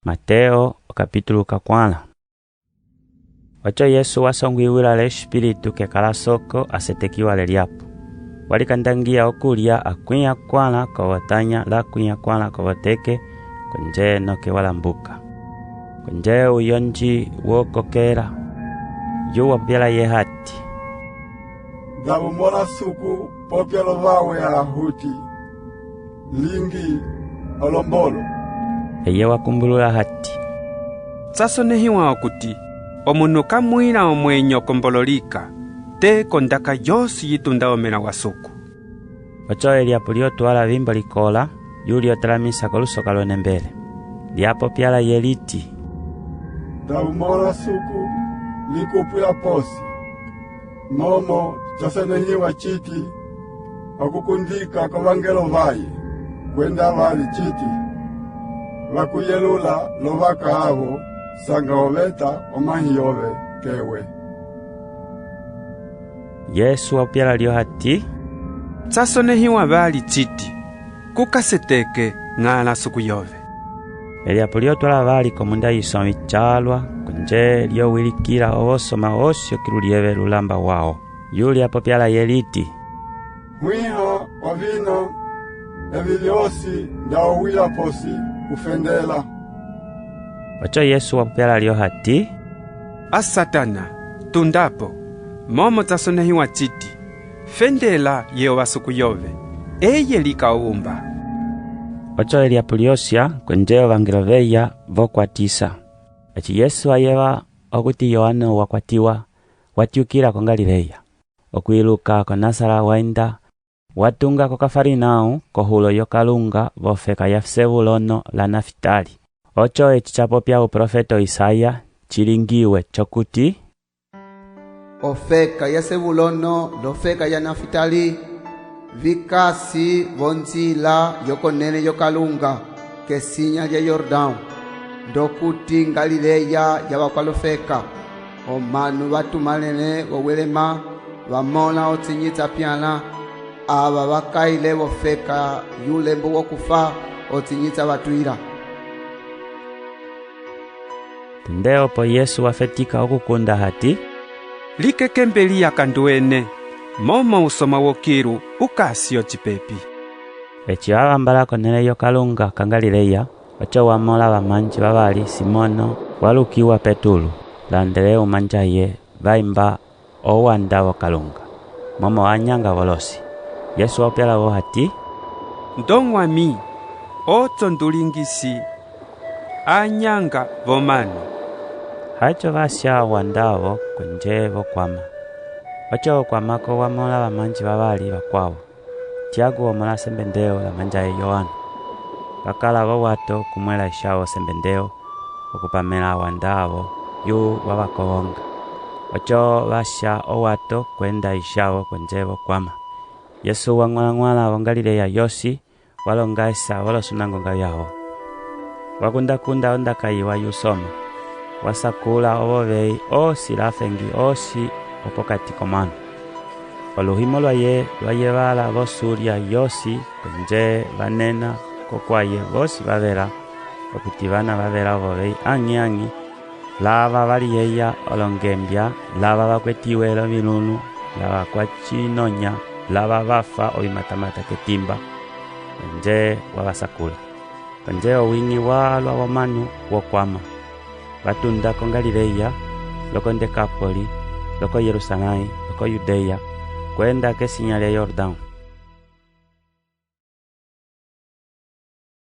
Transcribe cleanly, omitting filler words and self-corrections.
Mateo capítulo 4. Wacho Yesu wasongwiwila le espiritu kekala soko asetekiwa leliapo. Walikandangia okulia akwinya kwana kawatanya la kwinya kwana kawateke konje noke walambuka. Konje uyonji wokokera yuwa pyala ye hati. Ndabumona suku popyalo vawe ya huti lingi olombolo. Eye wakumbulula hati. Tsasonehiwa okuti omunhu kamwina omwenyo kombololika te kondaka yosi yitunda omena wa suku. Wacho eliapo liotwala vimbo likola yuli otalamisa kolusoka lwene mbele. Liapo pyala yeliti. Ndabumona suku likupula posi. Momo chasenehiwa chiti akukundika kavangelo vaye kwenda vali chiti vakuyelula lovaka avo sanga oveta omahiyove kewe. Yesu wapyala lio hati. Tsasonehiwa vali chiti kukaseteke ng'ala suku yove. Eliapo liotwala vali komunda yisombi chalwa konje lio wilikila ovosoma osio kilulieve lulamba wao. Yuli apo pyala yeliti. Mwiha wavino eviliosi ndawila posi ufendela. Wacho Yesu wapyala lio hati. Asatana tundapo momo tsasonehiwa chiti fendela yewa suku yove eye likaumba. Wacho eliapo liosia konje ovangelo veya vokwatisa. Achi Yesu ayeva okuti Yohana wakwatiwa watiukila ko Galileya. Okwiluka ko Nasara waenda watunga ko Kafarinau kohulo yokalunga vofeka ya Sebulono la Nafitali. Ocho echichapo pya uprofeto Isaya chilingiwe chokuti ofeka ya Sebulono lofeka ya Nafitali vikasi vonzila yokonene yokalunga kesinya ya Yordão ndokuti Galileya yawakwalofeka omanu vatumalene wowelema vamona otsinyitsa pyala ava vakaile vofeka yulembo wokufa otsinyitsa vatwila. Tundeo po Yesu wafetika okukunda hati. Likekembeli yakanduene momo usoma wokiru ukasio chipepi. Echi avambala konene yokalunga ka Galileya wacho wamola vamanji vavali Simono walukiwa Petulu Andreu manjaye vaimba owanda wokalunga momo wanyanga volosi. Yesu wapyala wo hati. Ndongwami otso ndulingisi anyanga vomanu. Hacho vasya wandavo konje vokwama. Wacho vokwamako wamola vamanji vavali vakwavo. Tiago wamola sembendeo la manjaye Yohana. Vakala vowato kumwela ishao sembendeo okupamela wandavo yu wavakovonga. Wacho vasya owato kwenda ishao konje vokwama. Yesu wang'wala wa Galileya yosi walongaisa walosunangonga yaho. Wakunda ondakayiwa yusoma. Wasakula ovovei osi lafengi osi opokati komanu. Oluhimo lwaye vala vosurya yosi konje vanena kokwaye vosi vavera okuti vana vavera ovovei ang'i lava valiyeya olongembya lava vakwetiwela vilunu lava kwachinonya lava vafa ovimatamata ketimba konje wavasakula. Konje owingi walwa wamanu wokwama vatunda ko Galileya loko Dekapoli loko Yerusalemu loko Yudeya kwenda kesinya lya Yordão.